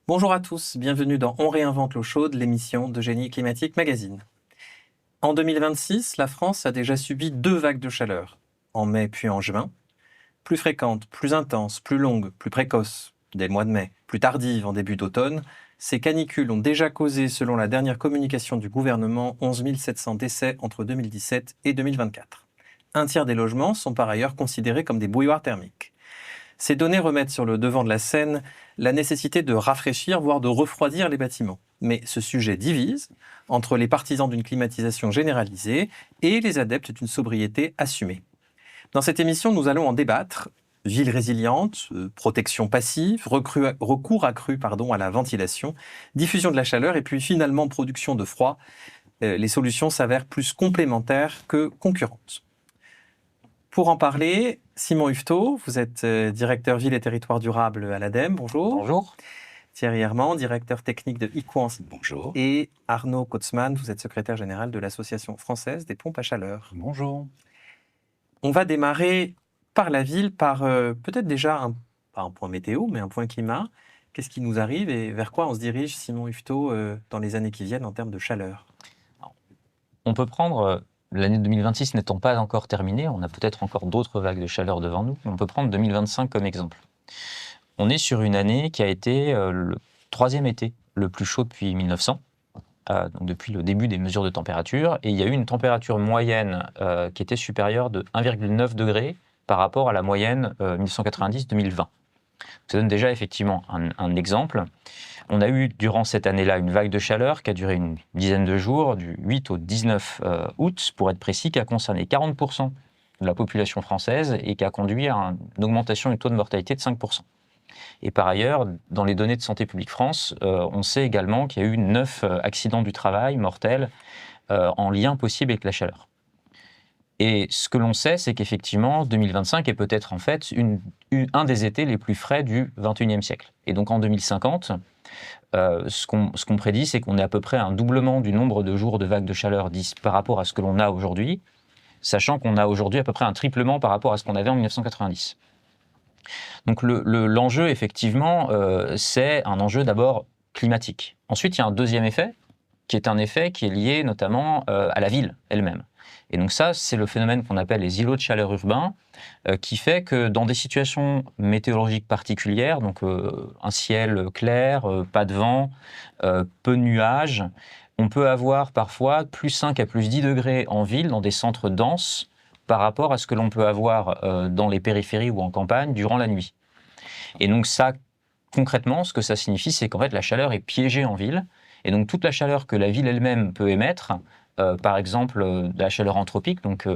Bonjour à tous, bienvenue dans On réinvente l'eau chaude, l'émission de Génie Climatique Magazine. En 2026, la France a déjà subi 2 vagues de chaleur, en mai puis en juin, plus fréquentes, plus intenses, plus longues, plus précoces, dès le mois de mai, plus tardives en début d'automne. Ces canicules ont déjà causé, selon la dernière communication du gouvernement, 11 700 décès entre 2017 et 2024. Un tiers des logements sont par ailleurs considérés comme des bouilloires thermiques. Ces données remettent sur le devant de la scène la nécessité de rafraîchir, voire de refroidir les bâtiments. Mais ce sujet divise entre les partisans d'une climatisation généralisée et les adeptes d'une sobriété assumée. Dans cette émission, nous allons en débattre. Ville résiliente, protection passive, recours accru à la ventilation, diffusion de la chaleur et puis finalement production de froid. Les solutions s'avèrent plus complémentaires que concurrentes. Pour en parler, Simon Yvetot, vous êtes directeur Ville et Territoires Durables à l'ADEME. Bonjour. Bonjour. Thierry Herman, directeur technique de Equance. Bonjour. Et Arnaud Kotzmann, vous êtes secrétaire général de l'Association française des pompes à chaleur. Bonjour. On va démarrer par la ville, par peut-être déjà pas un point météo, mais un point climat. Qu'est-ce qui nous arrive et vers quoi on se dirige, Simon Yvetot, dans les années qui viennent en termes de chaleur? On peut prendre, l'année 2026 n'étant pas encore terminée, on a peut-être encore d'autres vagues de chaleur devant nous, on peut prendre 2025 comme exemple. On est sur une année qui a été le troisième été le plus chaud depuis 1900, donc depuis le début des mesures de température, et il y a eu une température moyenne qui était supérieure de 1,9 degrés par rapport à la moyenne 1990-2020. Ça donne déjà effectivement un exemple. On a eu durant cette année-là une vague de chaleur qui a duré une dizaine de jours, du 8 au 19 août, pour être précis, qui a concerné 40% de la population française et qui a conduit à une augmentation du taux de mortalité de 5%. Et par ailleurs, dans les données de Santé publique France, on sait également qu'il y a eu 9 accidents du travail mortels en lien possible avec la chaleur. Et ce que l'on sait, c'est qu'effectivement, 2025 est peut-être en fait un des étés les plus frais du XXIe siècle. Et donc en 2050, ce qu'on prédit, c'est qu'on est à peu près un doublement du nombre de jours de vagues de chaleur par rapport à ce que l'on a aujourd'hui, sachant qu'on a aujourd'hui à peu près un triplement par rapport à ce qu'on avait en 1990. Donc l'enjeu, effectivement, c'est un enjeu d'abord climatique. Ensuite, il y a un deuxième effet, qui est un effet qui est lié notamment à la ville elle-même. Et donc ça, c'est le phénomène qu'on appelle les îlots de chaleur urbains, qui fait que dans des situations météorologiques particulières, donc un ciel clair, pas de vent, peu de nuages, on peut avoir parfois plus 5 à plus 10 degrés en ville, dans des centres denses, par rapport à ce que l'on peut avoir dans les périphéries ou en campagne durant la nuit. Et donc ça, concrètement, ce que ça signifie, c'est qu'en fait la chaleur est piégée en ville, et donc toute la chaleur que la ville elle-même peut émettre, par exemple de la chaleur anthropique, donc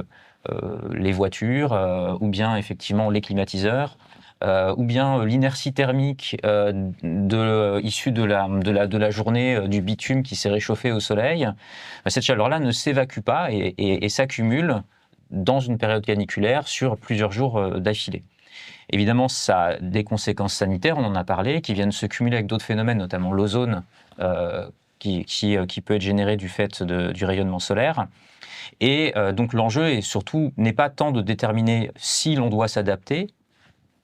les voitures, ou bien effectivement les climatiseurs, ou bien l'inertie thermique issue de la journée du bitume qui s'est réchauffé au soleil, cette chaleur-là ne s'évacue pas et s'accumule dans une période caniculaire sur plusieurs jours d'affilée. Évidemment, ça a des conséquences sanitaires, on en a parlé, qui viennent se cumuler avec d'autres phénomènes, notamment l'ozone, qui peut être généré du fait du rayonnement solaire. Et donc l'enjeu n'est pas tant de déterminer si l'on doit s'adapter,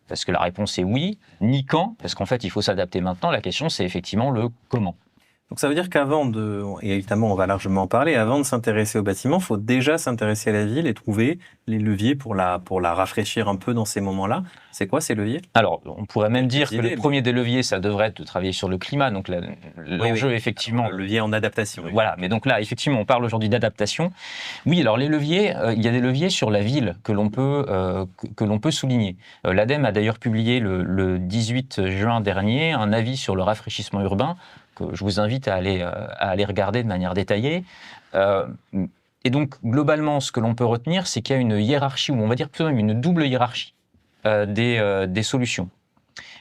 parce que la réponse est oui, ni quand, parce qu'en fait il faut s'adapter maintenant. La question c'est effectivement le comment. Donc ça veut dire et évidemment on va largement en parler, avant de s'intéresser au bâtiment, il faut déjà s'intéresser à la ville et trouver les leviers pour la rafraîchir un peu dans ces moments-là. C'est quoi ces leviers? Alors, on pourrait même dire que le premier des leviers, ça devrait être de travailler sur le climat. Donc l'enjeu, effectivement... Alors, le levier en adaptation. Oui. Voilà, mais donc là, effectivement, on parle aujourd'hui d'adaptation. Oui, alors les leviers, il y a des leviers sur la ville que l'on peut souligner. L'ADEME a d'ailleurs publié le 18 juin dernier un avis sur le rafraîchissement urbain, que je vous invite à aller regarder de manière détaillée. Et donc, globalement, ce que l'on peut retenir, c'est qu'il y a une hiérarchie, ou on va dire plutôt même une double hiérarchie des solutions.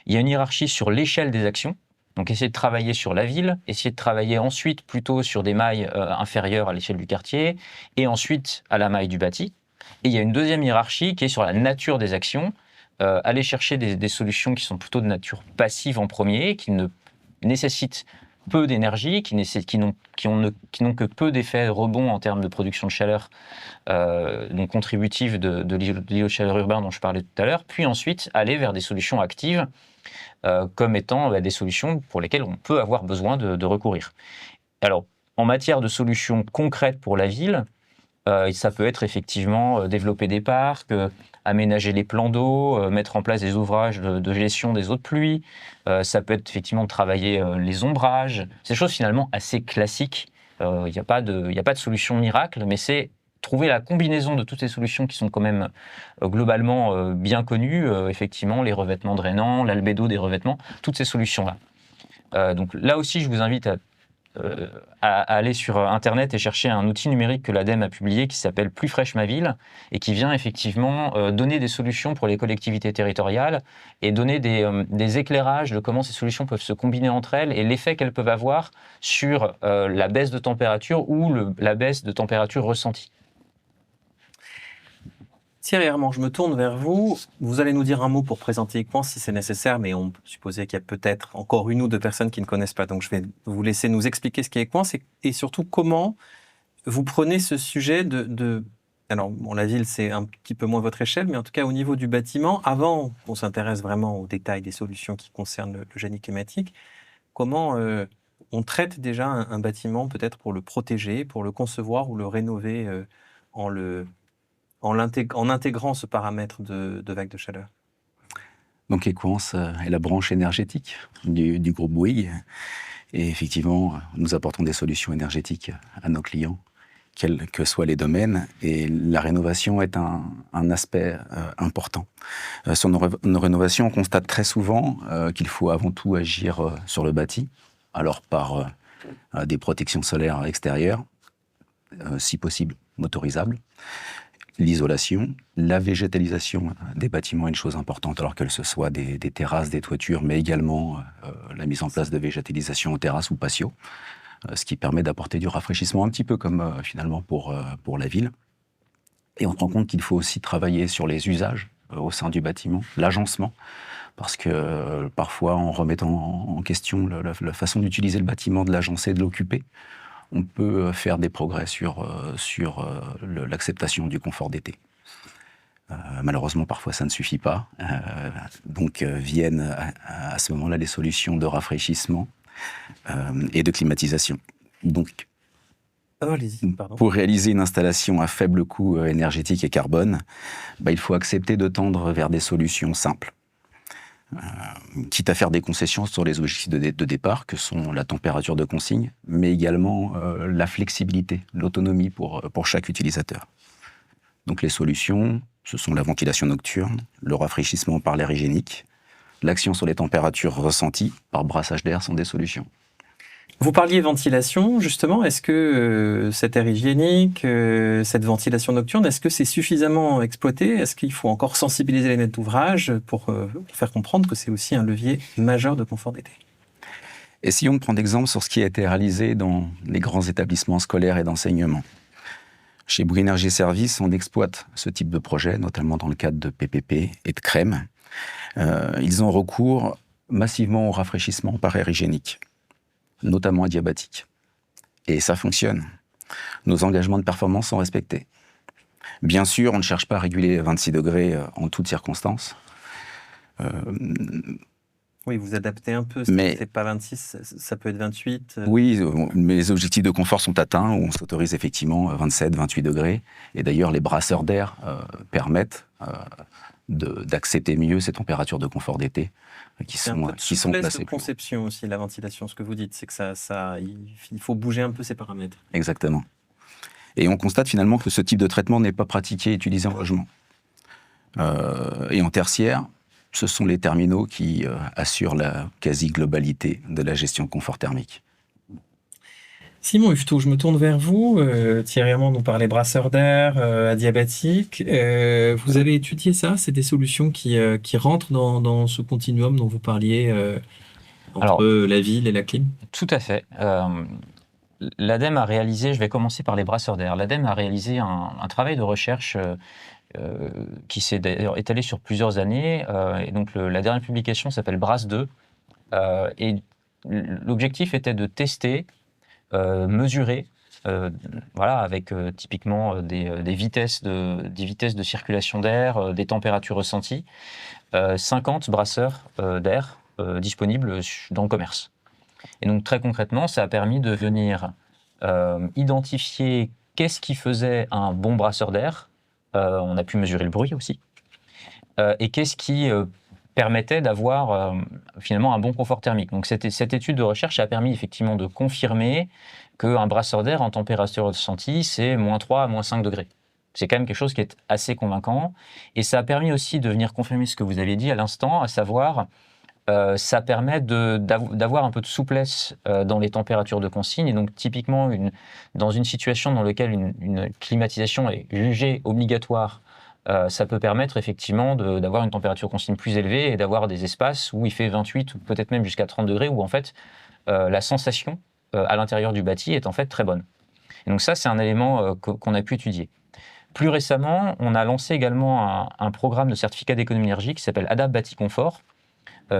Il y a une hiérarchie sur l'échelle des actions, donc essayer de travailler sur la ville, essayer de travailler ensuite plutôt sur des mailles inférieures à l'échelle du quartier, et ensuite à la maille du bâti. Et il y a une deuxième hiérarchie qui est sur la nature des actions, aller chercher des solutions qui sont plutôt de nature passive en premier, qui ne nécessitent peu d'énergie, qui n'ont que peu d'effets rebond en termes de production de chaleur, donc contributive de l'îlot de chaleur urbain dont je parlais tout à l'heure, puis ensuite aller vers des solutions actives comme étant des solutions pour lesquelles on peut avoir besoin de recourir. Alors, en matière de solutions concrètes pour la ville, ça peut être effectivement développer des parcs, aménager les plans d'eau, mettre en place des ouvrages de gestion des eaux de pluie. Ça peut être effectivement de travailler les ombrages. C'est des choses finalement assez classiques. Il n'y a pas de solution miracle, mais c'est trouver la combinaison de toutes ces solutions qui sont quand même globalement bien connues. Effectivement, les revêtements drainants, l'albédo des revêtements, toutes ces solutions-là. Donc là aussi, je vous invite à aller sur Internet et chercher un outil numérique que l'ADEME a publié qui s'appelle Plus fraîche ma ville et qui vient effectivement donner des solutions pour les collectivités territoriales et donner des éclairages de comment ces solutions peuvent se combiner entre elles et l'effet qu'elles peuvent avoir sur la baisse de température ou la baisse de température ressentie. Thierry Herman, je me tourne vers vous. Vous allez nous dire un mot pour présenter Equans si c'est nécessaire, mais on peut supposer qu'il y a peut-être encore une ou deux personnes qui ne connaissent pas. Donc je vais vous laisser nous expliquer ce qu'est Equans et surtout comment vous prenez ce sujet Alors, bon, la ville, c'est un petit peu moins votre échelle, mais en tout cas au niveau du bâtiment, avant qu'on s'intéresse vraiment aux détails des solutions qui concernent le génie climatique, comment on traite déjà un bâtiment peut-être pour le protéger, pour le concevoir ou le rénover en intégrant ce paramètre de vague de chaleur. Donc Equans est la branche énergétique du groupe Bouygues. Et effectivement, nous apportons des solutions énergétiques à nos clients, quels que soient les domaines. Et la rénovation est un aspect important. Sur nos rénovations, on constate très souvent qu'il faut avant tout agir sur le bâti, alors par des protections solaires extérieures, si possible motorisables. L'isolation, la végétalisation des bâtiments est une chose importante, alors que ce soit des terrasses, des toitures, mais également la mise en place de végétalisation aux terrasses ou patios, ce qui permet d'apporter du rafraîchissement un petit peu comme finalement pour la ville. Et on se rend compte qu'il faut aussi travailler sur les usages au sein du bâtiment, l'agencement, parce que parfois en remettant en question la façon d'utiliser le bâtiment, de l'agencer, de l'occuper, on peut faire des progrès sur l'acceptation du confort d'été. Malheureusement, parfois, ça ne suffit pas. Donc viennent à ce moment-là les solutions de rafraîchissement et de climatisation. Donc, pour réaliser une installation à faible coût énergétique et carbone, il faut accepter de tendre vers des solutions simples. Quitte à faire des concessions sur les objectifs de départ, que sont la température de consigne, mais également la flexibilité, l'autonomie pour chaque utilisateur. Donc les solutions, ce sont la ventilation nocturne, le rafraîchissement par l'air hygiénique, l'action sur les températures ressenties par brassage d'air sont des solutions. Vous parliez ventilation, justement. Est-ce que cet air hygiénique, cette ventilation nocturne, est-ce que c'est suffisamment exploité? Est-ce qu'il faut encore sensibiliser les maîtres d'ouvrage pour faire comprendre que c'est aussi un levier majeur de confort d'été? Essayons de prendre exemple sur ce qui a été réalisé dans les grands établissements scolaires et d'enseignement. Chez Bouygues Énergie Services, on exploite ce type de projet, notamment dans le cadre de PPP et de CREM. Ils ont recours massivement au rafraîchissement par air hygiénique, notamment adiabatique. Et ça fonctionne. Nos engagements de performance sont respectés. Bien sûr, on ne cherche pas à réguler 26 degrés en toutes circonstances. Oui, vous adaptez un peu, mais c'est pas 26, ça peut être 28. Oui, mais les objectifs de confort sont atteints, où on s'autorise effectivement 27, 28 degrés. Et d'ailleurs, les brasseurs d'air permettent d'accepter mieux ces températures de confort d'été qui sont placées. De conception aussi, la ventilation, ce que vous dites, c'est que il faut bouger un peu ces paramètres. Exactement. Et on constate finalement que ce type de traitement n'est pas pratiqué et utilisé en logement. Et en tertiaire, ce sont les terminaux qui assurent la quasi-globalité de la gestion confort thermique. Simon Hufetot, je me tourne vers vous. Thierry Herman nous parlait brasseur d'air, adiabatique. Vous avez étudié ça? C'est des solutions qui rentrent dans ce continuum dont vous parliez entre la ville et la clim? Tout à fait. L'ADEME a réalisé, je vais commencer par les brasseurs d'air, l'ADEME a réalisé un travail de recherche qui s'est d'ailleurs étalé sur plusieurs années. Et donc la dernière publication s'appelle Brasse 2. Et l'objectif était de tester, mesurer voilà, avec typiquement des vitesses de circulation d'air, des températures ressenties, 50 brasseurs d'air disponibles dans le commerce. Et donc très concrètement, ça a permis de venir identifier qu'est-ce qui faisait un bon brasseur d'air. On a pu mesurer le bruit aussi. Et qu'est-ce qui permettait d'avoir finalement un bon confort thermique. Donc cette étude de recherche a permis effectivement de confirmer qu'un brasseur d'air en température ressentie, c'est -3 à -5 degrés. C'est quand même quelque chose qui est assez convaincant. Et ça a permis aussi de venir confirmer ce que vous avez dit à l'instant, à savoir ça permet d'avoir un peu de souplesse dans les températures de consigne. Et donc, typiquement, dans une situation dans laquelle une climatisation est jugée obligatoire, ça peut permettre effectivement d'avoir une température consigne plus élevée et d'avoir des espaces où il fait 28 ou peut-être même jusqu'à 30 degrés, où en fait, la sensation à l'intérieur du bâti est en fait très bonne. Et donc ça, c'est un élément qu'on a pu étudier. Plus récemment, on a lancé également un programme de certificat d'économie énergie qui s'appelle ADAPT Bâti Confort,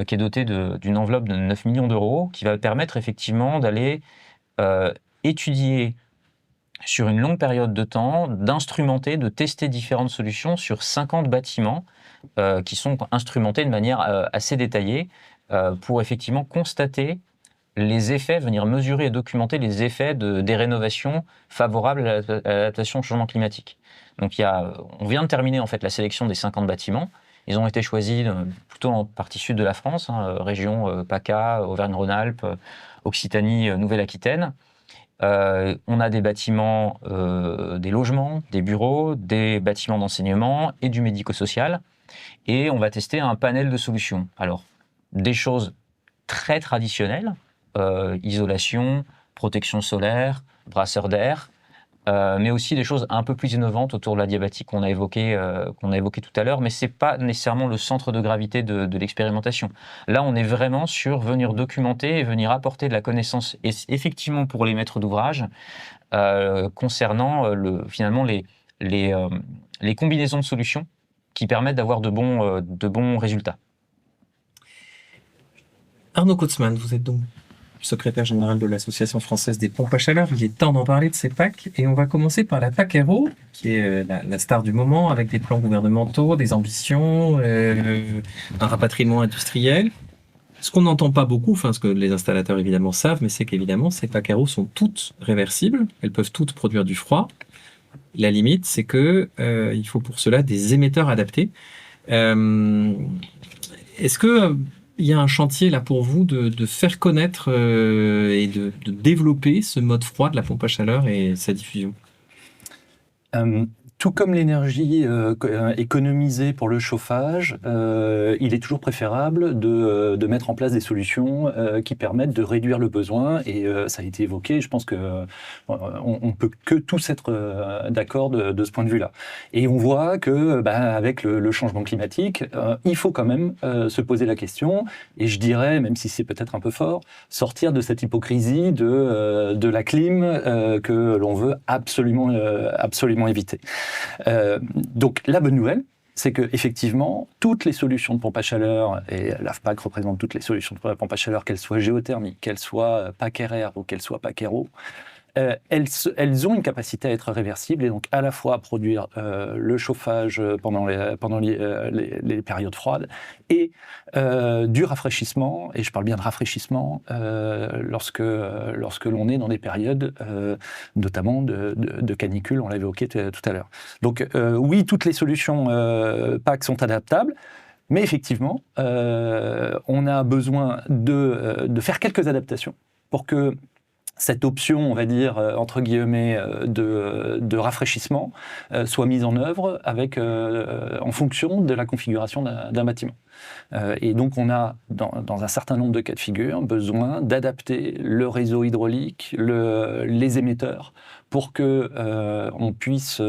qui est doté d'une enveloppe de 9 millions d'euros, qui va permettre effectivement d'aller étudier sur une longue période de temps, d'instrumenter, de tester différentes solutions sur 50 bâtiments qui sont instrumentés de manière assez détaillée pour effectivement constater les effets, venir mesurer et documenter les effets des rénovations favorables à l'adaptation au changement climatique. Donc on vient de terminer en fait la sélection des 50 bâtiments. Ils ont été choisis plutôt en partie sud de la France, région PACA, Auvergne-Rhône-Alpes, Occitanie, Nouvelle-Aquitaine. On a des bâtiments, des logements, des bureaux, des bâtiments d'enseignement et du médico-social. Et on va tester un panel de solutions. Alors, des choses très traditionnelles, isolation, protection solaire, brasseur d'air, mais aussi des choses un peu plus innovantes autour de la diabatique qu'on a évoqué tout à l'heure, mais ce n'est pas nécessairement le centre de gravité de l'expérimentation. Là, on est vraiment sur venir documenter et venir apporter de la connaissance, et effectivement pour les maîtres d'ouvrage, concernant finalement les combinaisons de solutions qui permettent d'avoir de bons résultats. Arnaud Kotzmann, vous êtes donc secrétaire général de l'Association française des pompes à chaleur. Il est temps d'en parler de ces PAC et on va commencer par la PAC Aéro, qui est la star du moment, avec des plans gouvernementaux, des ambitions, un rapatriement industriel. Ce qu'on n'entend pas beaucoup, enfin ce que les installateurs évidemment savent, mais c'est qu'évidemment ces PAC Aéro sont toutes réversibles, elles peuvent toutes produire du froid. La limite, c'est que il faut pour cela des émetteurs adaptés. Est-ce que il y a un chantier là pour vous de faire connaître et de développer ce mode froid de la pompe à chaleur et sa diffusion? Tout comme l'énergie économisée pour le chauffage, il est toujours préférable de mettre en place des solutions qui permettent de réduire le besoin. Et ça a été évoqué, je pense qu'on ne peut que tous être d'accord de ce point de vue-là. Et on voit que avec le changement climatique, il faut quand même se poser la question, et je dirais, même si c'est peut-être un peu fort, sortir de cette hypocrisie de la clim que l'on veut absolument éviter. Donc la bonne nouvelle, c'est que effectivement toutes les solutions de pompe à chaleur, et l'AFPAC représente toutes les solutions de pompe à chaleur, qu'elles soient géothermiques, qu'elles soient PAC RR ou qu'elles soient PAC Aéro, elles ont une capacité à être réversibles et donc à la fois à produire le chauffage pendant les périodes froides et du rafraîchissement, et je parle bien de rafraîchissement lorsque l'on est dans des périodes notamment de canicule, on l'a évoqué tout à l'heure. Donc oui, toutes les solutions PAC sont adaptables. Mais effectivement, on a besoin de faire quelques adaptations pour que cette option, on va dire, entre guillemets, de rafraîchissement soit mise en œuvre en fonction de la configuration d'un bâtiment. Et donc on a, dans un certain nombre de cas de figure, besoin d'adapter le réseau hydraulique, les émetteurs, pour que on puisse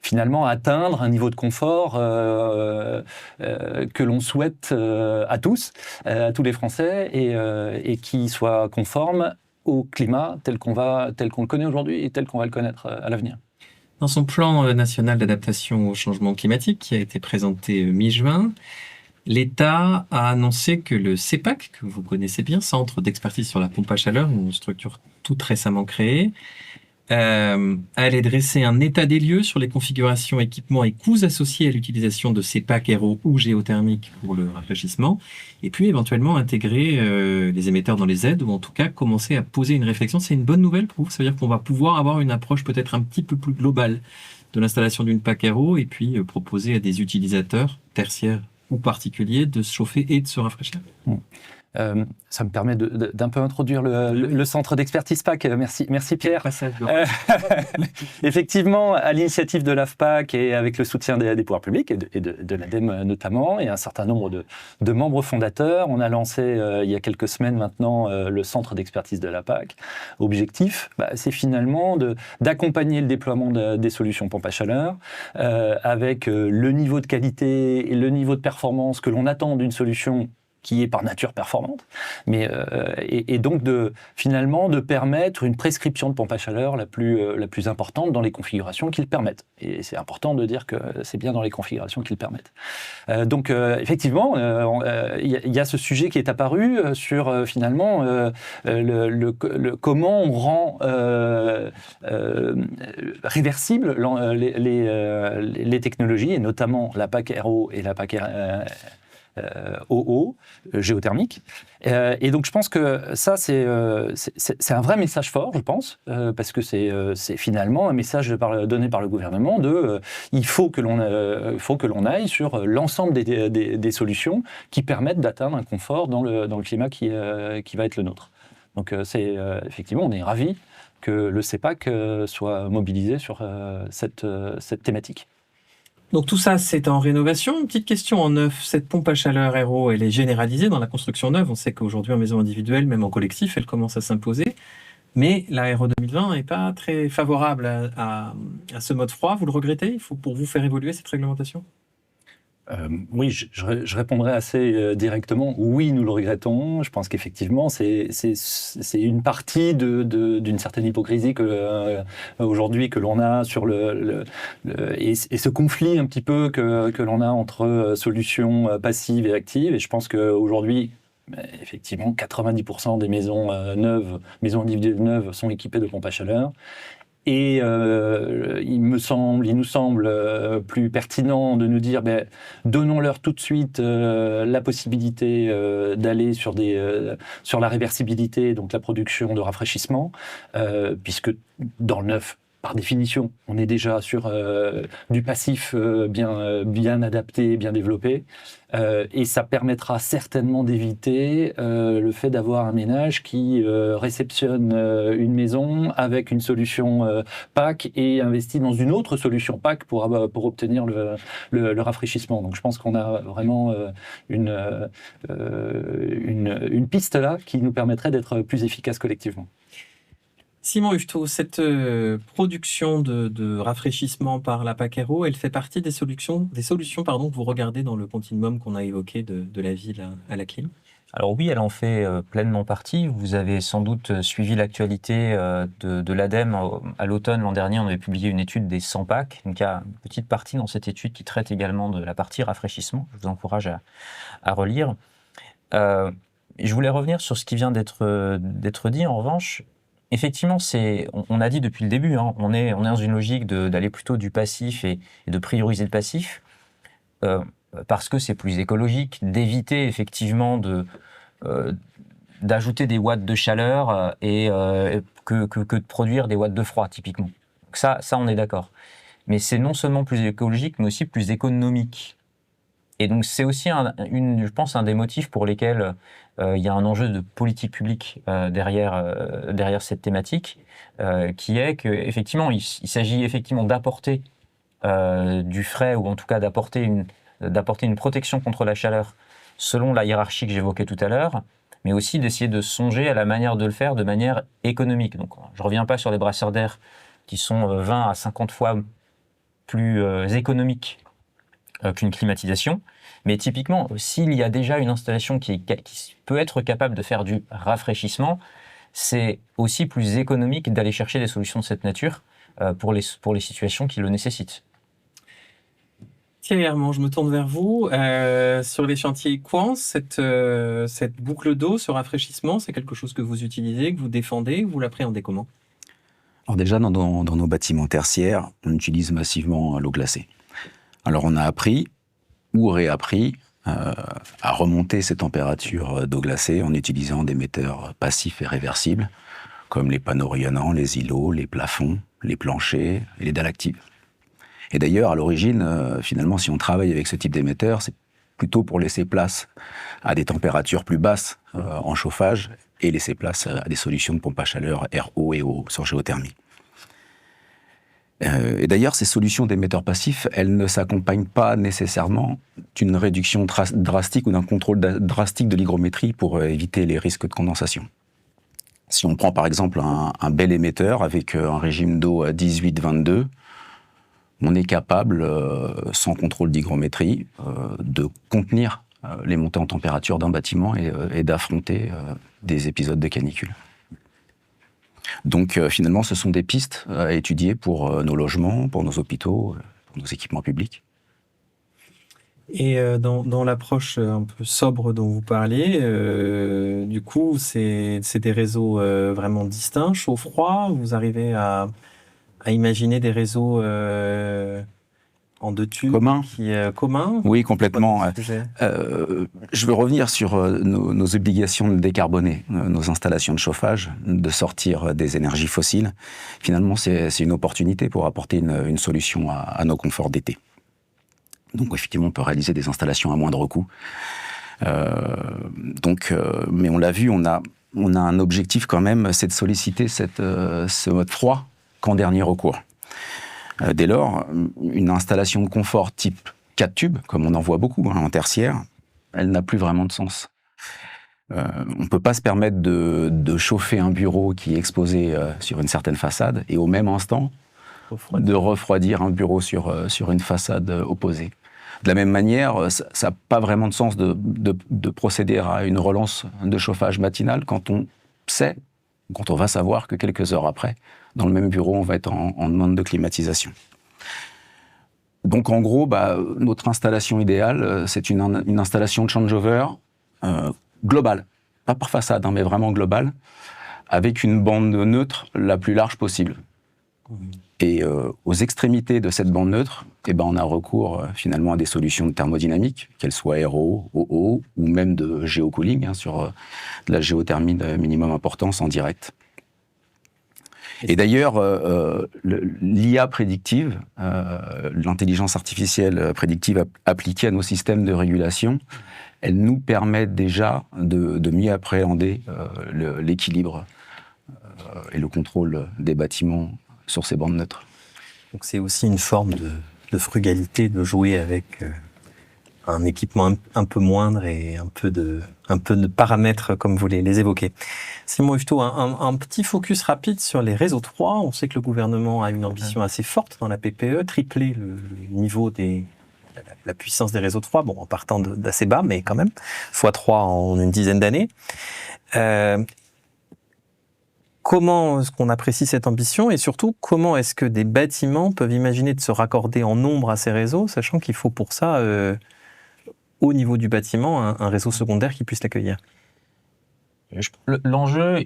finalement atteindre un niveau de confort que l'on souhaite à tous les Français, et qui soit conforme au climat tel qu'on le connaît aujourd'hui et tel qu'on va le connaître à l'avenir. Dans son plan national d'adaptation au changement climatique, qui a été présenté mi-juin, l'État a annoncé que le CEPAC, que vous connaissez bien, Centre d'expertise sur la pompe à chaleur, une structure toute récemment créée, allait dresser un état des lieux sur les configurations, équipements et coûts associés à l'utilisation de ces packs aéro ou géothermiques pour le rafraîchissement, et puis éventuellement intégrer les émetteurs dans les aides, ou en tout cas commencer à poser une réflexion. C'est une bonne nouvelle pour vous, ça veut dire qu'on va pouvoir avoir une approche peut-être un petit peu plus globale de l'installation d'une pack aéro, et puis proposer à des utilisateurs tertiaires ou particuliers de se chauffer et de se rafraîchir. Ça me permet d'un peu introduire le centre d'expertise PAC. Merci Pierre. Effectivement, à l'initiative de l'AFPAC et avec le soutien des pouvoirs publics et de l'ADEME notamment, et un certain nombre de membres fondateurs, on a lancé il y a quelques semaines maintenant le centre d'expertise de la PAC. Objectif, c'est finalement d'accompagner le déploiement des solutions pompe à chaleur avec le niveau de qualité et le niveau de performance que l'on attend d'une solution qui est par nature performante, et donc finalement de permettre une prescription de pompe à chaleur la plus importante dans les configurations qui le permettent. Et c'est important de dire que c'est bien dans les configurations qui le permettent. Donc effectivement, il y a ce sujet qui est apparu sur finalement comment on rend réversibles les technologies, et notamment la PAC RO et la PAC OO, géothermique. Et donc je pense que ça, c'est un vrai message fort, je pense, parce que c'est finalement un message donné par le gouvernement il faut que l'on aille sur l'ensemble des solutions qui permettent d'atteindre un confort dans le climat qui va être le nôtre. Donc effectivement, on est ravis que le CEPAC soit mobilisé sur cette thématique. Donc tout ça, c'est en rénovation. Une petite question en neuf. Cette pompe à chaleur RO, elle est généralisée dans la construction neuve. On sait qu'aujourd'hui, en maison individuelle, même en collectif, elle commence à s'imposer. Mais la RO 2020 n'est pas très favorable à ce mode froid. Vous le regrettez? Il faut pour vous faire évoluer cette réglementation? Oui, je répondrai assez directement. Oui, nous le regrettons. Je pense qu'effectivement, c'est une partie d'une certaine hypocrisie aujourd'hui que l'on a sur et ce conflit un petit peu que l'on a entre solutions passives et actives. Et je pense qu'aujourd'hui, effectivement, 90% des maisons maisons individuelles neuves sont équipées de pompes à chaleur. Et il nous semble plus pertinent de nous dire, donnons-leur tout de suite la possibilité d'aller sur la réversibilité, donc la production de rafraîchissement, puisque dans le neuf, par définition, on est déjà sur du passif bien adapté, bien développé, et ça permettra certainement d'éviter le fait d'avoir un ménage qui réceptionne une maison avec une solution PAC et investit dans une autre solution PAC pour obtenir le rafraîchissement. Donc je pense qu'on a vraiment une piste là qui nous permettrait d'être plus efficaces collectivement. Simon Hufetot, cette production de rafraîchissement par la PAC RO, elle fait partie des solutions que vous regardez dans le continuum qu'on a évoqué de la ville à la clim? Alors oui, elle en fait pleinement partie. Vous avez sans doute suivi l'actualité de l'ADEME. À l'automne l'an dernier, on avait publié une étude des 100 PAC. Donc il y a une petite partie dans cette étude qui traite également de la partie rafraîchissement. Je vous encourage à relire. Je voulais revenir sur ce qui vient d'être dit. En revanche, effectivement, on a dit depuis le début, on est dans une logique d'aller plutôt du passif et de prioriser le passif, parce que c'est plus écologique, d'éviter effectivement d'ajouter des watts de chaleur que de produire des watts de froid, typiquement. Donc ça on est d'accord. Mais c'est non seulement plus écologique, mais aussi plus économique. Et donc c'est aussi, je pense, un des motifs pour lesquels il y a un enjeu de politique publique derrière cette thématique, qui est qu'effectivement, il s'agit effectivement d'apporter du frais, ou en tout cas d'apporter une protection contre la chaleur selon la hiérarchie que j'évoquais tout à l'heure, mais aussi d'essayer de songer à la manière de le faire de manière économique. Donc je ne reviens pas sur les brasseurs d'air qui sont 20 à 50 fois plus économiques qu'une climatisation. Mais typiquement, s'il y a déjà une installation qui peut être capable de faire du rafraîchissement, c'est aussi plus économique d'aller chercher des solutions de cette nature pour les situations qui le nécessitent. Thierry Herman, je me tourne vers vous. Sur les chantiers Equans, cette boucle d'eau, ce rafraîchissement, c'est quelque chose que vous utilisez, que vous défendez, vous l'appréhendez comment? Alors déjà, dans nos bâtiments tertiaires, on utilise massivement l'eau glacée. Alors on a appris ou réappris à remonter ces températures d'eau glacée en utilisant des metteurs passifs et réversibles, comme les panneaux rayonnants, les îlots, les plafonds, les planchers et les dalles actives. Et d'ailleurs, à l'origine, finalement, si on travaille avec ce type d'émetteur, c'est plutôt pour laisser place à des températures plus basses en chauffage et laisser place à des solutions de pompe à chaleur RO et O sur géothermie. Et d'ailleurs, ces solutions d'émetteurs passifs, elles ne s'accompagnent pas nécessairement d'une réduction drastique ou d'un contrôle drastique de l'hygrométrie pour éviter les risques de condensation. Si on prend par exemple un bel émetteur avec un régime d'eau à 18-22, on est capable, sans contrôle d'hygrométrie, de contenir les montées en température d'un bâtiment et d'affronter des épisodes de canicule. Donc finalement, ce sont des pistes à étudier pour nos logements, pour nos hôpitaux, pour nos équipements publics. Et dans l'approche un peu sobre dont vous parliez, du coup, c'est des réseaux vraiment distincts, chaud-froid. Vous arrivez à imaginer des réseaux en deux tubes communs? Oui, complètement. Sujet. Je veux revenir sur nos obligations de décarboner nos installations de chauffage, de sortir des énergies fossiles. Finalement, c'est une opportunité pour apporter une solution à nos conforts d'été. Donc, effectivement, on peut réaliser des installations à moindre coût. Mais on l'a vu, on a un objectif quand même, c'est de solliciter ce mode froid qu'en dernier recours. Dès lors, une installation de confort type 4 tubes, comme on en voit beaucoup en tertiaire, elle n'a plus vraiment de sens. On ne peut pas se permettre de chauffer un bureau qui est exposé sur une certaine façade et au même instant de refroidir un bureau sur une façade opposée. De la même manière, ça n'a pas vraiment de sens de procéder à une relance de chauffage matinal quand on va savoir que quelques heures après, dans le même bureau, on va être en demande de climatisation. Donc en gros, notre installation idéale, c'est une installation de changeover globale, pas par façade, mais vraiment globale, avec une bande neutre la plus large possible. Et aux extrémités de cette bande neutre, on a recours finalement à des solutions de thermodynamique, qu'elles soient RO, OO, ou même de géocooling, sur de la géothermie de minimum importance en direct. Et d'ailleurs, l'IA prédictive, l'intelligence artificielle prédictive appliquée à nos systèmes de régulation, elle nous permet déjà de mieux appréhender l'équilibre et le contrôle des bâtiments sur ces bandes neutres. Donc c'est aussi une forme de frugalité, de jouer avec un équipement un peu moindre et un peu de paramètres comme vous les évoquez. Simon Yvetot, un petit focus rapide sur les réseaux de froid. On sait que le gouvernement a une ambition assez forte dans la PPE, tripler le niveau la puissance des réseaux de froid, en partant d'assez bas, mais quand même, x3 en une dizaine d'années. Comment est-ce qu'on apprécie cette ambition et surtout, comment est-ce que des bâtiments peuvent imaginer de se raccorder en nombre à ces réseaux, sachant qu'il faut pour ça, au niveau du bâtiment, un réseau secondaire qui puisse l'accueillir? L'enjeu,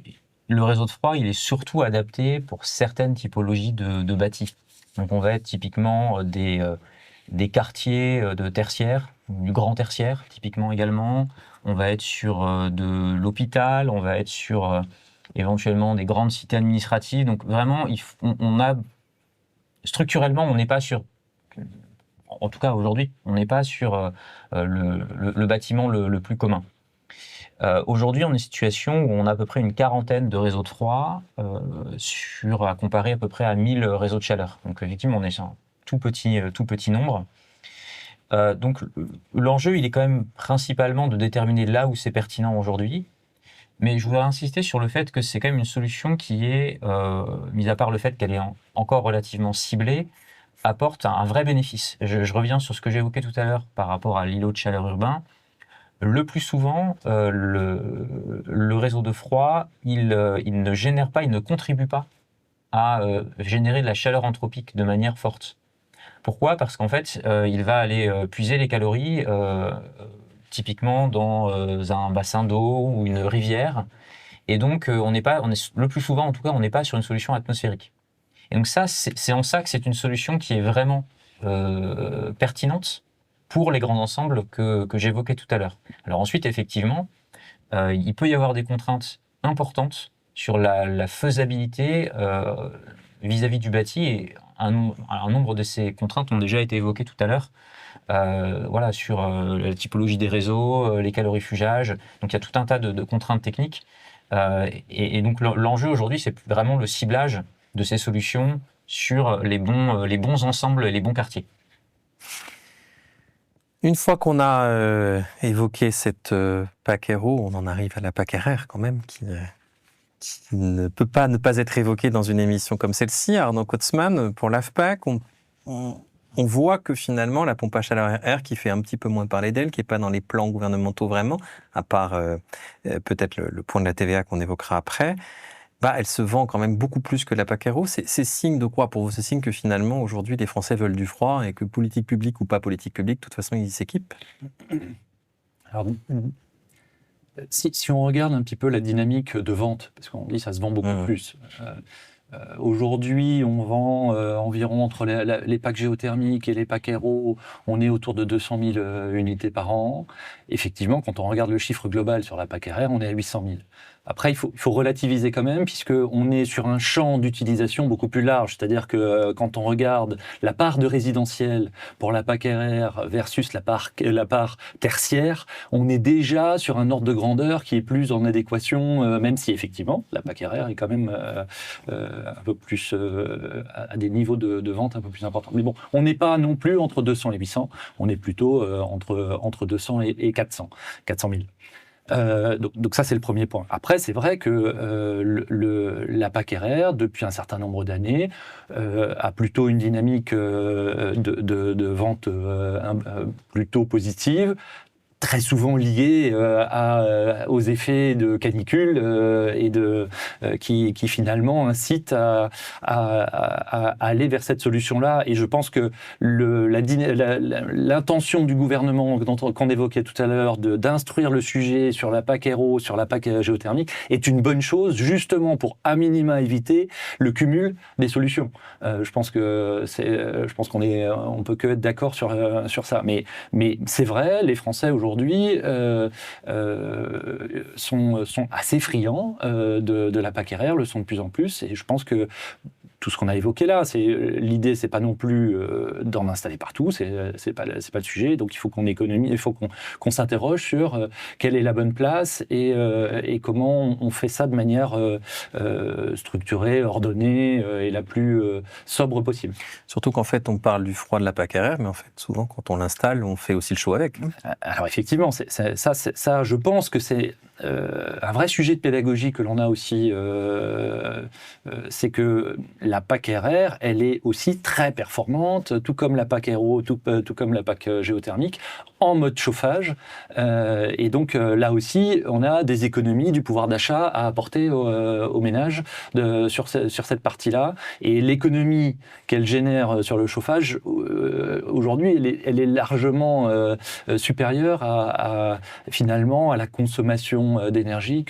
le réseau de froid, il est surtout adapté pour certaines typologies de bâtis. Donc on va être typiquement des quartiers de tertiaire, du grand tertiaire typiquement également. On va être sur de l'hôpital, on va être sur éventuellement des grandes cités administratives. Donc vraiment, structurellement, on n'est pas sur, en tout cas aujourd'hui, on n'est pas sur le bâtiment le plus commun. Aujourd'hui, on est en situation où on a à peu près une quarantaine de réseaux de froid à comparer à peu près à 1000 réseaux de chaleur. Donc effectivement, on est sur un tout petit nombre. Donc l'enjeu, il est quand même principalement de déterminer là où c'est pertinent aujourd'hui. Mais je voudrais insister sur le fait que c'est quand même une solution qui est, mis à part le fait qu'elle est encore relativement ciblée, apporte un vrai bénéfice. Je reviens sur ce que j'ai évoqué tout à l'heure par rapport à l'îlot de chaleur urbain. Le plus souvent, le réseau de froid, il ne génère pas, il ne contribue pas à générer de la chaleur anthropique de manière forte. Pourquoi ? Parce qu'en fait, il va aller puiser les calories typiquement dans un bassin d'eau ou une rivière. Et donc, le plus souvent, en tout cas, on n'est pas sur une solution atmosphérique. Et donc ça, c'est en ça que c'est une solution qui est vraiment pertinente pour les grands ensembles que j'évoquais tout à l'heure. Alors ensuite, effectivement, il peut y avoir des contraintes importantes sur la faisabilité vis-à-vis du bâti, et un nombre de ces contraintes ont déjà été évoquées tout à l'heure. Voilà, sur la typologie des réseaux, les calorifugages. Donc il y a tout un tas de contraintes techniques. Et donc l'enjeu aujourd'hui, c'est vraiment le ciblage de ces solutions sur les bons ensembles et les bons quartiers. Une fois qu'on a évoqué cette PAC Aéro, on en arrive à la PAC RR quand même, qui ne peut pas ne pas être évoquée dans une émission comme celle-ci. Arnaud Kotzmann, pour l'AFPAC, on voit que finalement la pompe à chaleur RR, qui fait un petit peu moins parler d'elle, qui n'est pas dans les plans gouvernementaux vraiment, à part peut-être le point de la TVA qu'on évoquera après, elle se vend quand même beaucoup plus que la PAC Aéro. C'est signe de quoi pour vous? C'est signe que finalement, aujourd'hui, les Français veulent du froid et que politique publique ou pas politique publique, de toute façon, ils s'équipent. Alors, si on regarde un petit peu la dynamique de vente, parce qu'on dit que ça se vend beaucoup plus. Aujourd'hui, on vend environ entre les packs géothermiques et les packs aéro, on est autour de 200 000 unités par an. Effectivement, quand on regarde le chiffre global sur la PAC RR, on est à 800 000. Après, il faut relativiser quand même, puisqu'on est sur un champ d'utilisation beaucoup plus large. C'est-à-dire que quand on regarde la part de résidentiel pour la PAC RR versus la part tertiaire, on est déjà sur un ordre de grandeur qui est plus en adéquation, même si effectivement, la PAC RR est quand même un peu plus à des niveaux de vente un peu plus importants. Mais bon, on n'est pas non plus entre 200 et 800, on est plutôt entre 200 et 400 000. Donc ça, c'est le premier point. Après, c'est vrai que la PAC RR, depuis un certain nombre d'années, a plutôt une dynamique de vente plutôt positive, très souvent lié aux effets de canicule qui finalement incitent à aller vers cette solution-là. Et je pense que l'intention du gouvernement qu'on évoquait tout à l'heure d'instruire le sujet sur la PAC aéro, sur la PAC géothermique, est une bonne chose, justement pour à minima éviter le cumul des solutions. Je pense qu'on peut que être d'accord sur ça. Mais c'est vrai, les Français aujourd'hui sont assez friands de la PAC RR, le sont de plus en plus, et je pense que tout ce qu'on a évoqué là, l'idée, c'est pas non plus d'en installer partout, c'est pas le sujet. Donc il faut qu'on économise, il faut qu'on s'interroge sur quelle est la bonne place et comment on fait ça de manière structurée, ordonnée et la plus sobre possible. Surtout qu'en fait, on parle du froid de la PAC RR, mais en fait, souvent, quand on l'installe, on fait aussi le chaud avec. Alors effectivement, ça, je pense que c'est un vrai sujet de pédagogie que l'on a aussi, c'est que la PAC RR, elle est aussi très performante, tout comme la PAC aéro, tout comme la PAC géothermique, en mode chauffage. Et donc là aussi, on a des économies du pouvoir d'achat à apporter aux ménages sur cette partie-là. Et l'économie qu'elle génère sur le chauffage, aujourd'hui, elle est largement supérieure finalement à la consommation d'énergie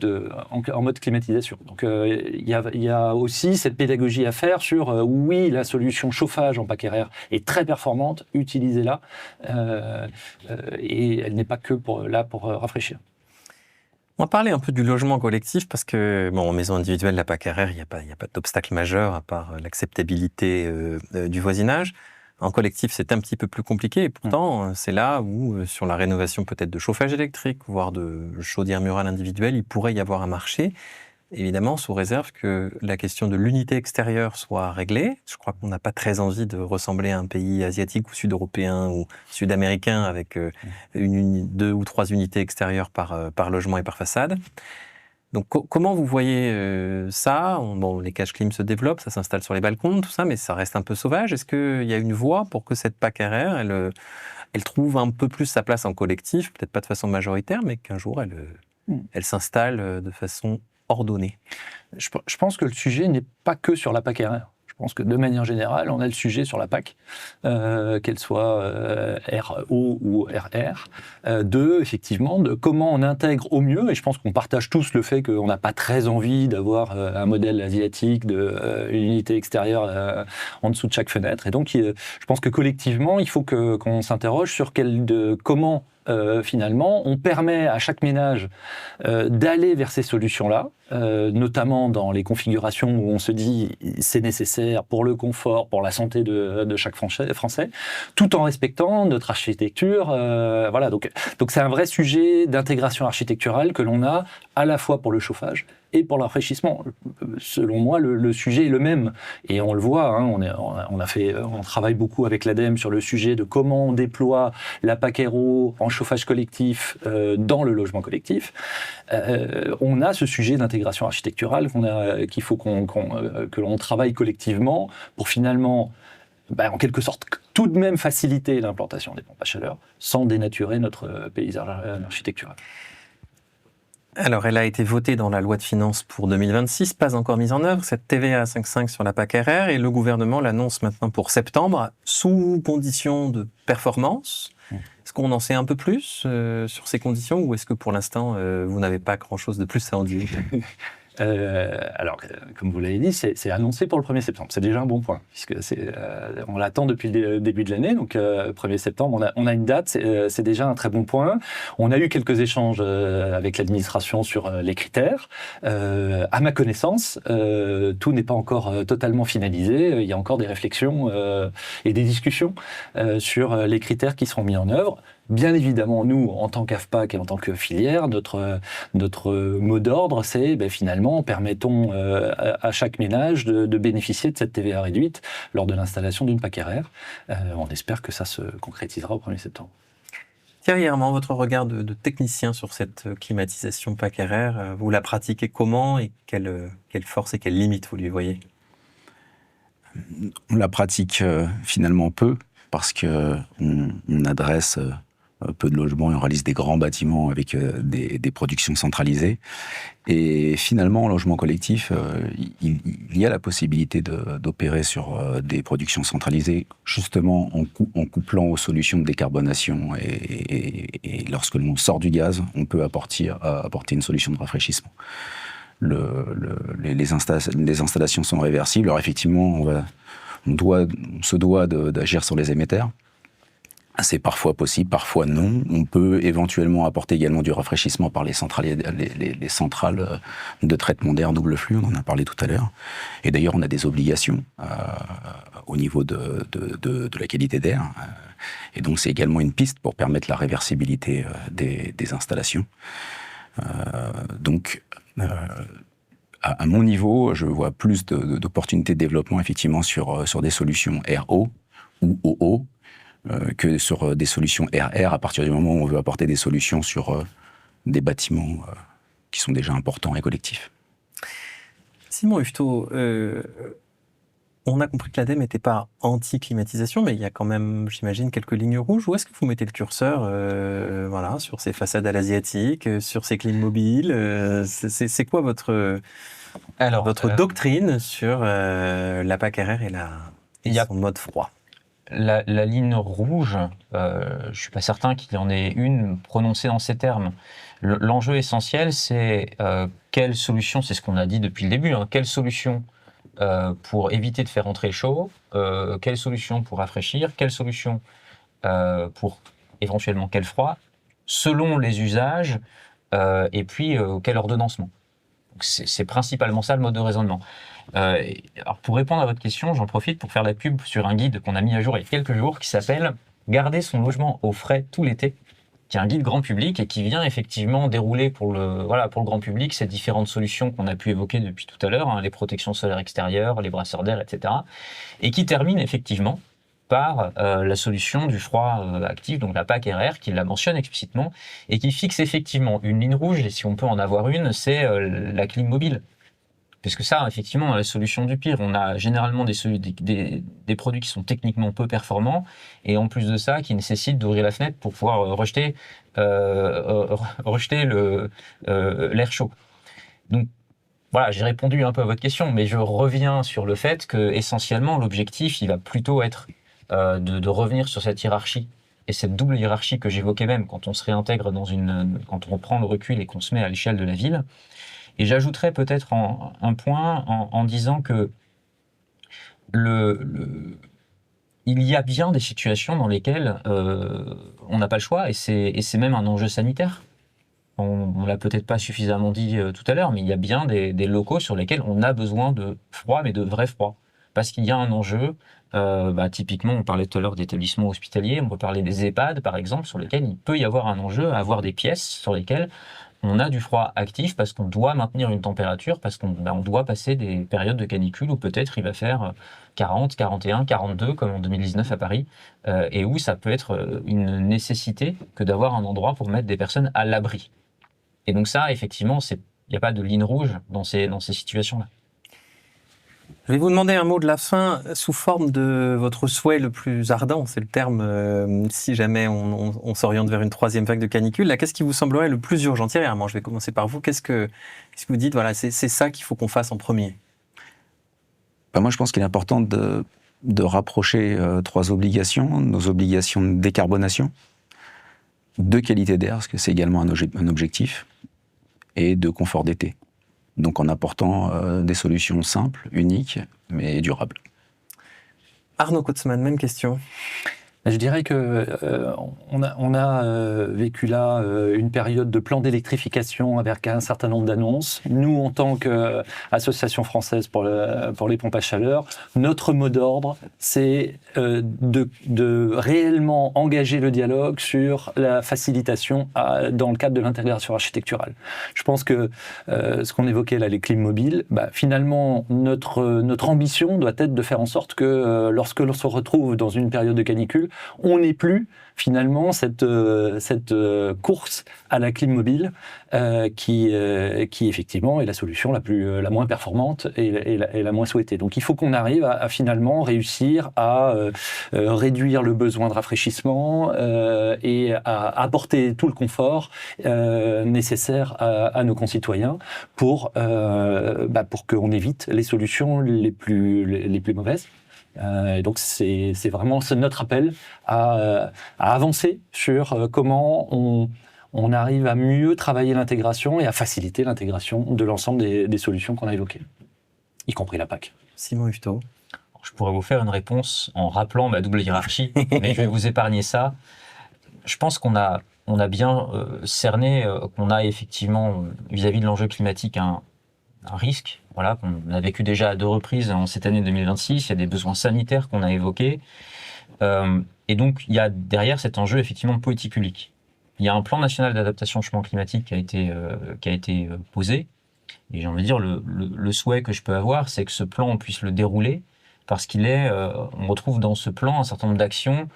en mode climatisation. Donc il y a aussi cette pédagogie à faire sur oui, la solution chauffage en PAC RR est très performante, utilisez-la, et elle n'est pas que là pour rafraîchir. On va parler un peu du logement collectif parce que, en maison individuelle, la PAC RR, il n'y a pas d'obstacle majeur à part l'acceptabilité du voisinage. En collectif, c'est un petit peu plus compliqué et pourtant, c'est là où, sur la rénovation peut-être de chauffage électrique, voire de chaudière murale individuelle, il pourrait y avoir un marché. Évidemment, sous réserve que la question de l'unité extérieure soit réglée. Je crois qu'on n'a pas très envie de ressembler à un pays asiatique ou sud-européen ou sud-américain avec 2 ou 3 unités extérieures par logement et par façade. Donc, comment vous voyez ça? Les cages clim se développent, ça s'installe sur les balcons, tout ça, mais ça reste un peu sauvage. Est-ce qu'il y a une voie pour que cette PAC RR, elle trouve un peu plus sa place en collectif, peut-être pas de façon majoritaire, mais qu'un jour, elle s'installe de façon ordonnée? Je pense que le sujet n'est pas que sur la PAC RR. Je pense que de manière générale, on a le sujet sur la PAC, qu'elle soit RO ou RR, effectivement, de comment on intègre au mieux, et je pense qu'on partage tous le fait qu'on n'a pas très envie d'avoir un modèle asiatique, une unité extérieure en dessous de chaque fenêtre. Et donc, je pense que collectivement, il faut qu'on s'interroge sur comment finalement, on permet à chaque ménage d'aller vers ces solutions-là, notamment dans les configurations où on se dit c'est nécessaire pour le confort, pour la santé de chaque Français, tout en respectant notre architecture. Voilà, donc c'est un vrai sujet d'intégration architecturale que l'on a à la fois pour le chauffage et pour le rafraîchissement. Selon moi, le sujet est le même. Et on le voit, hein, on travaille beaucoup avec l'ADEME sur le sujet de comment on déploie la PAC RO en chauffage collectif dans le logement collectif. On a ce sujet d'intégration architecturale qu'il faut que l'on travaille collectivement pour finalement, en quelque sorte, tout de même faciliter l'implantation des pompes à chaleur sans dénaturer notre paysage architectural. Alors, elle a été votée dans la loi de finances pour 2026, pas encore mise en œuvre, cette TVA à 5,5 sur la PAC RR, et le gouvernement l'annonce maintenant pour septembre, sous conditions de performance. Est-ce qu'on en sait un peu plus sur ces conditions, ou est-ce que pour l'instant, vous n'avez pas grand-chose de plus à en dire ? Alors, comme vous l'avez dit, c'est annoncé pour le 1er septembre. C'est déjà un bon point, puisque on l'attend depuis le début de l'année. Donc, 1er septembre, on a une date, c'est déjà un très bon point. On a eu quelques échanges avec l'administration sur les critères. À ma connaissance, tout n'est pas encore totalement finalisé. Il y a encore des réflexions et des discussions sur les critères qui seront mis en œuvre. Bien évidemment, nous, en tant qu'AFPAC et en tant que filière, notre mot d'ordre, c'est finalement, permettons à chaque ménage de bénéficier de cette TVA réduite lors de l'installation d'une PAC RR. On espère que ça se concrétisera au 1er septembre. Thierry Herman, votre regard de technicien sur cette climatisation PAC RR, vous la pratiquez comment et quelle force et quelle limite vous lui voyez ? On la pratique finalement peu, parce qu'on adresse peu de logements et on réalise des grands bâtiments avec des productions centralisées. Et finalement, en logement collectif, il y a la possibilité d'opérer sur des productions centralisées, justement en couplant aux solutions de décarbonation. Et lorsque l'on sort du gaz, on peut apporter une solution de rafraîchissement. Les installations sont réversibles. Alors effectivement, on se doit d'agir sur les émetteurs. C'est parfois possible, parfois non. On peut éventuellement apporter également du rafraîchissement par les centrales de traitement d'air double flux, on en a parlé tout à l'heure. Et d'ailleurs, on a des obligations au niveau de la qualité d'air. Et donc, c'est également une piste pour permettre la réversibilité des installations. À mon niveau, je vois plus d'opportunités de développement effectivement sur des solutions RO ou OO, que sur des solutions RR, à partir du moment où on veut apporter des solutions sur des bâtiments qui sont déjà importants et collectifs. Simon Hufetot, on a compris que l'ADEME n'était pas anti-climatisation, mais il y a quand même, j'imagine, quelques lignes rouges. Où est-ce que vous mettez le curseur sur ces façades à l'asiatique, sur ces clims mobiles c'est quoi votre doctrine sur la PAC RR et son mode froid ? La ligne rouge, je ne suis pas certain qu'il y en ait une prononcée en ces termes. L'enjeu essentiel, c'est quelle solution, c'est ce qu'on a dit depuis le début, quelle solution pour éviter de faire entrer le chaud, quelle solution pour rafraîchir, quelle solution pour éventuellement quel froid, selon les usages, et puis quel ordonnancement. Donc c'est principalement ça le mode de raisonnement. Alors pour répondre à votre question, j'en profite pour faire la pub sur un guide qu'on a mis à jour il y a quelques jours qui s'appelle « Garder son logement au frais tout l'été », qui est un guide grand public et qui vient effectivement dérouler pour le grand public ces différentes solutions qu'on a pu évoquer depuis tout à l'heure, les protections solaires extérieures, les brasseurs d'air, etc. Et qui termine effectivement par la solution du froid actif, donc la PAC RR, qui la mentionne explicitement et qui fixe effectivement une ligne rouge, et si on peut en avoir une, c'est la clim mobile. Parce que ça, effectivement, la solution du pire, on a généralement des produits qui sont techniquement peu performants, et en plus de ça, qui nécessitent d'ouvrir la fenêtre pour pouvoir rejeter l'air chaud. Donc, Voilà, j'ai répondu un peu à votre question, mais je reviens sur le fait que essentiellement l'objectif, il va plutôt être de revenir sur cette hiérarchie et cette double hiérarchie que j'évoquais même quand on se réintègre quand on prend le recul et qu'on se met à l'échelle de la ville. Et j'ajouterais peut-être un point en disant que il y a bien des situations dans lesquelles on n'a pas le choix et c'est même un enjeu sanitaire. On l'a peut-être pas suffisamment dit tout à l'heure, mais il y a bien des locaux sur lesquels on a besoin de froid, mais de vrai froid. Parce qu'il y a un enjeu, typiquement, on parlait tout à l'heure d'établissements hospitaliers, on peut parler des EHPAD, par exemple, sur lesquels il peut y avoir un enjeu à avoir des pièces sur lesquelles on a du froid actif parce qu'on doit maintenir une température, parce qu'on doit passer des périodes de canicule où peut-être il va faire 40, 41, 42, comme en 2019 à Paris, et où ça peut être une nécessité que d'avoir un endroit pour mettre des personnes à l'abri. Et donc ça, effectivement, il n'y a pas de ligne rouge dans ces situations-là. Je vais vous demander un mot de la fin sous forme de votre souhait le plus ardent, c'est le terme, si jamais on s'oriente vers une troisième vague de canicule. Là, qu'est-ce qui vous semblerait le plus urgent? Thierry Herman, je vais commencer par vous. Qu'est-ce que vous dites? Voilà, c'est ça qu'il faut qu'on fasse en premier. Moi, je pense qu'il est important de rapprocher 3 obligations. Nos obligations de décarbonation, de qualité d'air, parce que c'est également un objectif, et de confort d'été. Donc en apportant des solutions simples, uniques, mais durables. Arnaud Kotzmann, même question. Je dirais que on a vécu là une période de plan d'électrification avec un certain nombre d'annonces. Nous, en tant qu'association française pour les pompes à chaleur, notre mot d'ordre, c'est de réellement engager le dialogue sur la facilitation dans le cadre de l'intégration architecturale. Je pense que ce qu'on évoquait là, les clims mobiles, finalement, notre ambition doit être de faire en sorte que lorsque l'on se retrouve dans une période de canicule, on n'ait plus finalement cette course à la clim mobile qui effectivement est la solution la moins performante et la moins souhaitée. Donc il faut qu'on arrive à finalement réussir à réduire le besoin de rafraîchissement et à apporter tout le confort nécessaire à nos concitoyens pour qu'on évite les solutions les plus mauvaises. Et donc c'est vraiment notre appel à avancer sur comment on arrive à mieux travailler l'intégration et à faciliter l'intégration de l'ensemble des solutions qu'on a évoquées, y compris la PAC. Simon Hufetot. Je pourrais vous faire une réponse en rappelant ma double hiérarchie, mais je vais vous épargner ça. Je pense qu'on a bien cerné qu'on a effectivement, vis-à-vis de l'enjeu climatique, un risque, voilà, qu'on a vécu déjà à 2 reprises en cette année 2026. Il y a des besoins sanitaires qu'on a évoqués. Et donc, il y a derrière cet enjeu, effectivement, de politique publique. Il y a un plan national d'adaptation au changement climatique qui a été posé. Et j'ai envie de dire, le souhait que je peux avoir, c'est que ce plan, on puisse le dérouler, parce on retrouve dans ce plan un certain nombre d'actions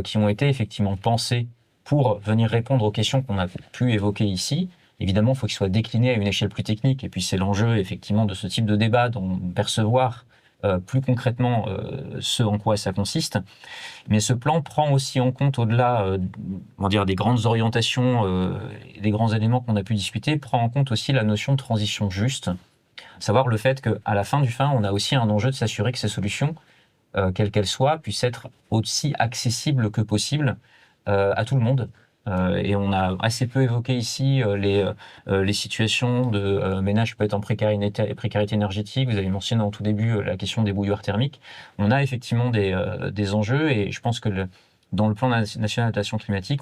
qui ont été effectivement pensées pour venir répondre aux questions qu'on a pu évoquer ici. Évidemment, il faut qu'il soit décliné à une échelle plus technique. Et puis, c'est l'enjeu, effectivement, de ce type de débat, de percevoir plus concrètement ce en quoi ça consiste. Mais ce plan prend aussi en compte, au-delà des grandes orientations et des grands éléments qu'on a pu discuter, prend en compte aussi la notion de transition juste. Savoir le fait qu'à la fin, on a aussi un enjeu de s'assurer que ces solutions, quelles qu'elles soient, puissent être aussi accessibles que possible à tout le monde. Et on a assez peu évoqué ici les situations de ménages qui peuvent être en précarité énergétique. Vous avez mentionné en tout début la question des bouilloires thermiques. On a effectivement des enjeux, et je pense que dans le plan national d'adaptation climatique,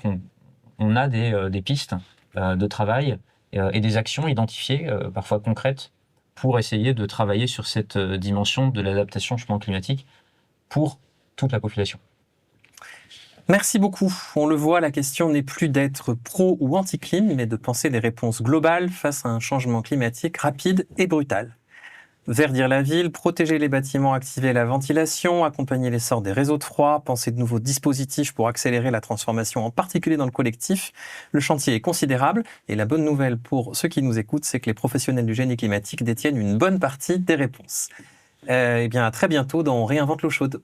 on a des pistes de travail et des actions identifiées, parfois concrètes, pour essayer de travailler sur cette dimension de l'adaptation au changement climatique pour toute la population. Merci beaucoup. On le voit, la question n'est plus d'être pro ou anti-clim, mais de penser des réponses globales face à un changement climatique rapide et brutal. Verdir la ville, protéger les bâtiments, activer la ventilation, accompagner l'essor des réseaux de froid, penser de nouveaux dispositifs pour accélérer la transformation, en particulier dans le collectif. Le chantier est considérable, et la bonne nouvelle pour ceux qui nous écoutent, c'est que les professionnels du génie climatique détiennent une bonne partie des réponses. À très bientôt dans On réinvente l'eau chaude.